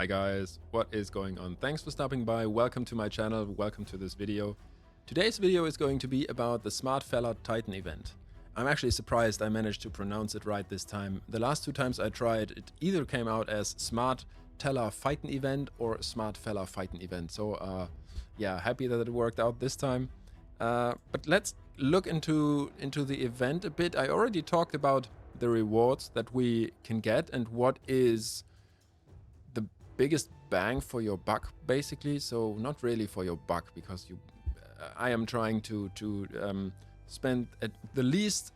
Hi guys, what is going on? Thanks for stopping by, welcome to my channel, welcome to this video. Today's video is going to be about the Smart Fella Titan event. I'm actually surprised I managed to pronounce it right this time. The last two times I tried, it either came out as Smart Teller Fighten event or Smart Fella Fighten event. So yeah, happy that it worked out this time. But let's look into the event a bit. I already talked about the rewards that we can get and what is the biggest bang for your buck, basically. So not really for your buck, because I am trying to spend at the least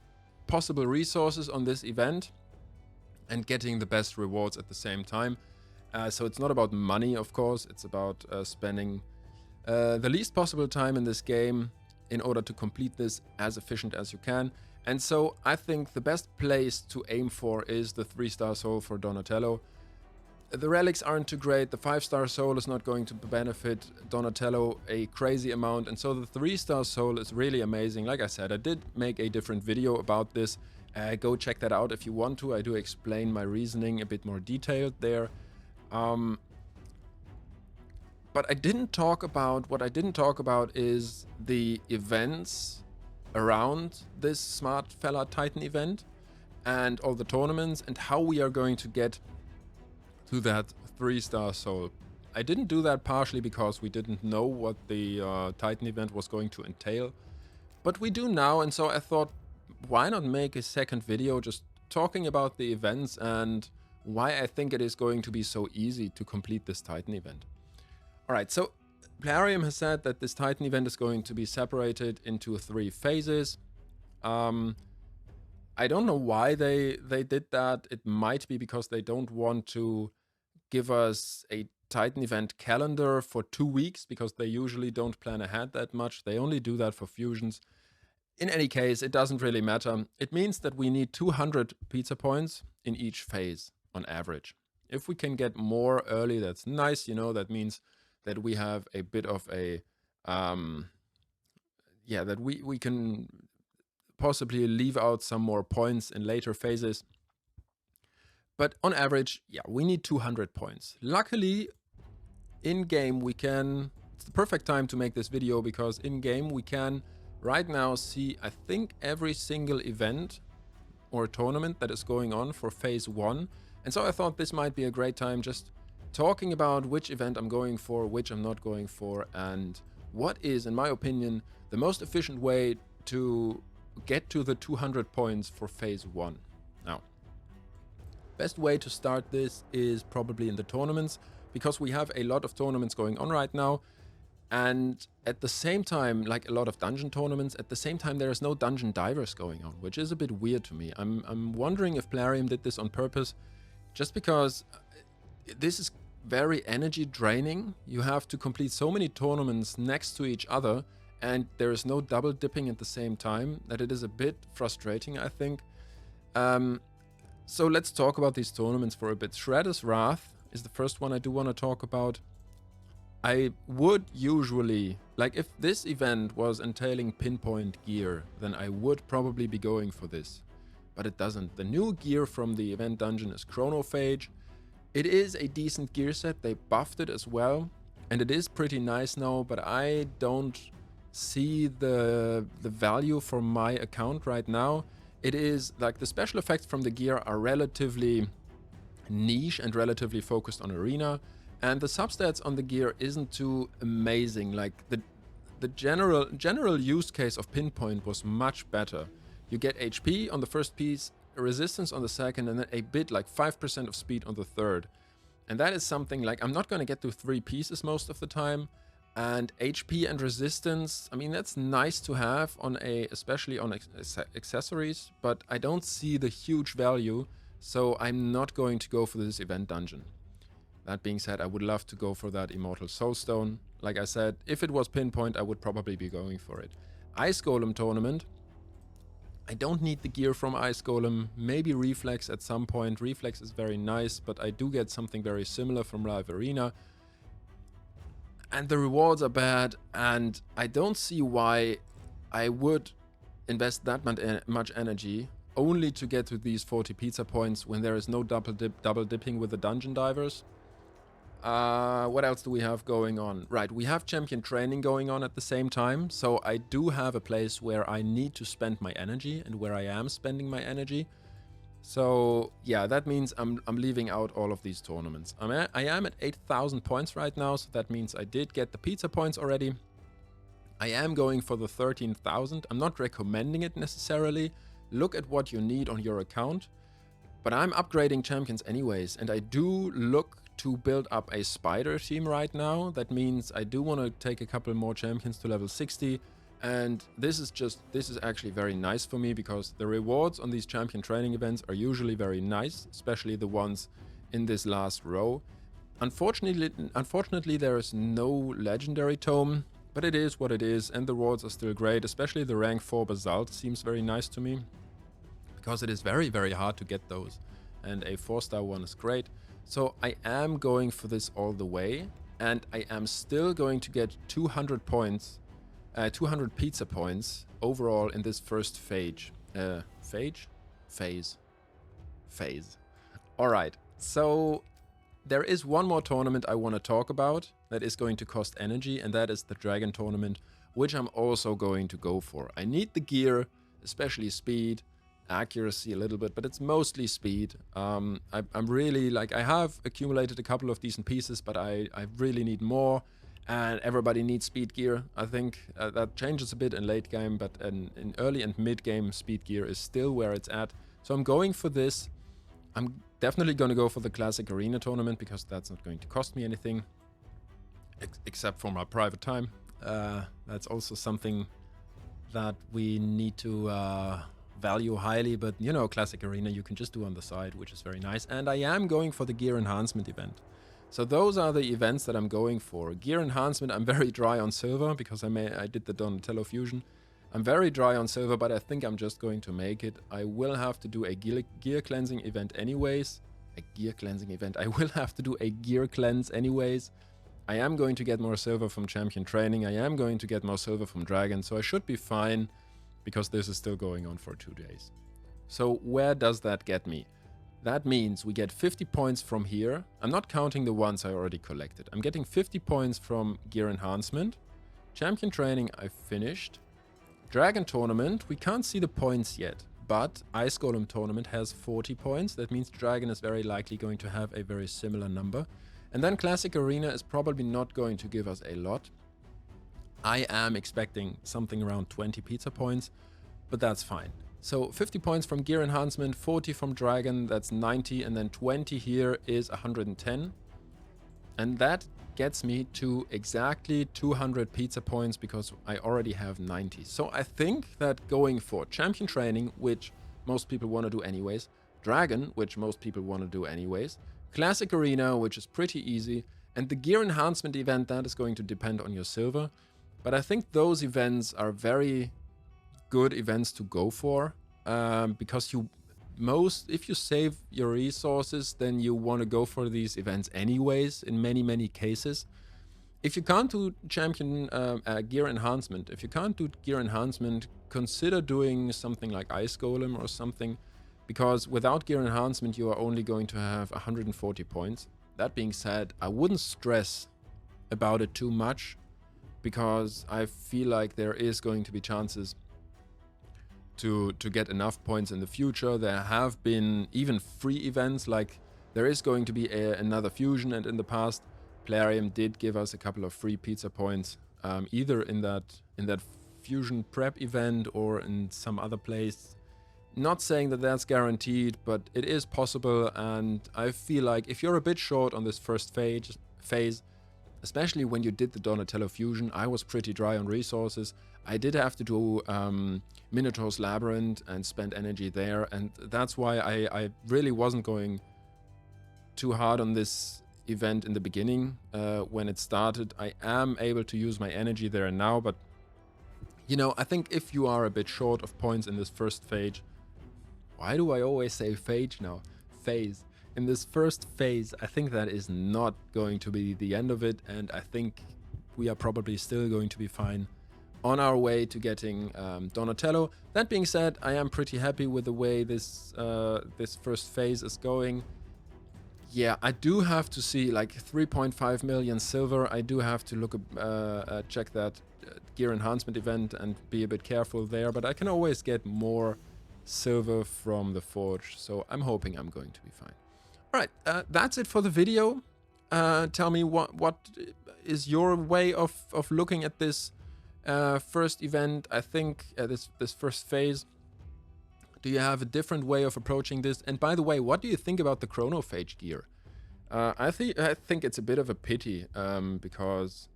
possible resources on this event and getting the best rewards at the same time. So it's not about money, of course. It's about spending the least possible time in this game in order to complete this as efficient as you can. And so I think the best place to aim for is the 3-star soul for Donatello. The relics aren't too great. The 5-star soul is not going to benefit Donatello a crazy amount. And so the 3-star soul is really amazing. Like I said, I did make a different video about this. Go check that out if you want to. I do explain my reasoning a bit more detailed there. But I didn't talk about, what I didn't talk about is the events around this Smart Fella Titan event and all the tournaments and how we are going to get to that 3-star soul. I didn't do that partially because we didn't know what the Titan event was going to entail, but we do now, and so I thought, why not make a second video just talking about the events and why I think it is going to be so easy to complete this Titan event. Alright, so Plarium has said that this Titan event is going to be separated into 3 phases. I don't know why they did that. It might be because they don't want to give us a Titan event calendar for 2 weeks, because they usually don't plan ahead that much. They only do that for fusions. In any case, it doesn't really matter. It means that we need 200 pizza points in each phase on average. If we can get more early, that's nice. You know, that means that we have a bit of a, yeah, that we can possibly leave out some more points in later phases. But on average, yeah, we need 200 points. Luckily, in-game we can, it's the perfect time to make this video, because in-game we can right now see, I think, every single event or tournament that is going on for phase 1. And so I thought this might be a great time just talking about which event I'm going for, which I'm not going for, and what is, in my opinion, the most efficient way to get to the 200 points for phase 1. Now, best way to start this is probably in the tournaments, because we have a lot of tournaments going on right now, and at the same time, like a lot of dungeon tournaments, at the same time there is no dungeon divers going on, which is a bit weird to me. I'm wondering if Plarium did this on purpose, just because this is very energy draining. You have to complete so many tournaments next to each other, and there is no double dipping at the same time, that it is a bit frustrating, I think. So let's talk about these tournaments for a bit. Shredder's Wrath is the first one I do want to talk about. I would usually, like, if this event was entailing pinpoint gear, then I would probably be going for this, but it doesn't. The new gear from the event dungeon is Chronophage. It is a decent gear set. They buffed it as well, and it is pretty nice now, but I don't see the value for my account right now. It is like the special effects from the gear are relatively niche and relatively focused on arena, and the substats on the gear isn't too amazing. Like the general use case of pinpoint was much better. You get HP on the first piece, resistance on the second, and then a bit like 5% of speed on the third. And that is something like, I'm not going to get to 3 pieces most of the time, and HP and resistance, I mean, that's nice to have on especially on accessories, but I don't see the huge value, so I'm not going to go for this event dungeon. That being said, I would love to go for that Immortal Soulstone. Like I said, if it was pinpoint, I would probably be going for it. Ice Golem tournament. I don't need the gear from Ice Golem, maybe Reflex at some point. Reflex is very nice, but I do get something very similar from Live Arena. And the rewards are bad, and I don't see why I would invest that much energy only to get to these 40 pizza points when there is no double dipping with the dungeon divers. What else do we have going on? Right, we have champion training going on at the same time. So I do have a place where I need to spend my energy and where I am spending my energy. So yeah, that means I'm leaving out all of these tournaments. I am at 8,000 points right now. So that means I did get the pizza points already. I am going for the 13,000. I'm not recommending it necessarily. Look at what you need on your account. But I'm upgrading champions anyways. And I do look to build up a spider team right now. That means I do want to take a couple more champions to level 60. And this is actually very nice for me because the rewards on these champion training events are usually very nice, especially the ones in this last row. Unfortunately, there is no legendary tome, but it is what it is, and the rewards are still great, especially the rank 4 Basalt seems very nice to me because it is very, very hard to get those, and a 4-star one is great. So I am going for this all the way, and I am still going to get 200 points, 200 pizza points overall in this first phase. Phase. All right, so there is one more tournament I want to talk about that is going to cost energy, and that is the Dragon Tournament, which I'm also going to go for. I need the gear, especially speed, accuracy a little bit, but it's mostly speed. I'm really, like, I have accumulated a couple of decent pieces, but I really need more, and everybody needs speed gear. I think that changes a bit in late game, but in early and mid game, speed gear is still where it's at. So I'm going for this. I'm definitely going to go for the Classic Arena Tournament because that's not going to cost me anything except for my private time. That's also something that we need to value highly, but you know, Classic Arena you can just do on the side, which is very nice. And I am going for the Gear Enhancement event. So those are the events that I'm going for. Gear Enhancement, I'm very dry on silver because I did the Donatello Fusion. I'm very dry on silver, but I think I'm just going to make it. I will have to do a gear cleansing event anyways. I will have to do a gear cleanse anyways. I am going to get more silver from champion training. I am going to get more silver from dragon, so I should be fine because this is still going on for 2 days. So where does that get me? That means we get 50 points from here. I'm not counting the ones I already collected. I'm getting 50 points from gear enhancement. Champion training I finished. Dragon Tournament, we can't see the points yet, but Ice Golem Tournament has 40 points. That means Dragon is very likely going to have a very similar number. And then Classic Arena is probably not going to give us a lot. I am expecting something around 20 pizza points, but that's fine. So 50 points from Gear Enhancement, 40 from Dragon, that's 90, and then 20 here is 110. And that gets me to exactly 200 pizza points because I already have 90. So I think that going for champion training, which most people want to do anyways, Dragon, which most people want to do anyways, Classic Arena, which is pretty easy, and the gear enhancement event, that is going to depend on your silver. But I think those events are very good events to go for because if you save your resources, then you want to go for these events anyways in many cases. If you can't do champion gear enhancement, consider doing something like Ice Golem or something, because without gear enhancement you are only going to have 140 points. That being said, I wouldn't stress about it too much because I feel like there is going to be chances to get enough points in the future. There have been even free events, like there is going to be another fusion, and in the past Plarium did give us a couple of free pizza points, either in that fusion prep event or in some other place. Not saying that that's guaranteed, but it is possible, and I feel like if you're a bit short on this first phase, especially when you did the Donatello Fusion, I was pretty dry on resources. I did have to do Minotaur's Labyrinth and spend energy there, and that's why I really wasn't going too hard on this event in the beginning. When it started, I am able to use my energy there now, but you know, I think if you are a bit short of points in this first phase, why do I always say phase now? Phase. In this first phase, I think that is not going to be the end of it, and I think we are probably still going to be fine on our way to getting Donatello. That being said, I am pretty happy with the way this first phase is going. yeah, I do have to see like 3.5 million silver. I do have to look, check that gear enhancement event and be a bit careful there. But I can always get more silver from the forge. So I'm hoping I'm going to be fine. All right, that's it for the video. Tell me what is your way of looking at this first event. I think this first phase. Do you have a different way of approaching this? And by the way, what do you think about the chronophage gear? I think it's a bit of a pity because,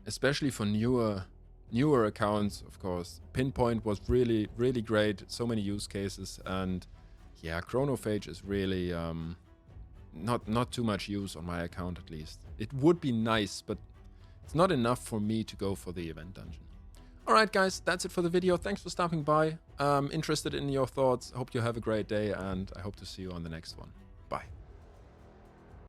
especially for newer accounts, of course, Pinpoint was really great. So many use cases, and yeah, chronophage is really not too much use on my account at least. It would be nice, but it's not enough for me to go for the event dungeon. Alright guys, that's it for the video. Thanks for stopping by. I'm interested in your thoughts. Hope you have a great day, and I hope to see you on the next one.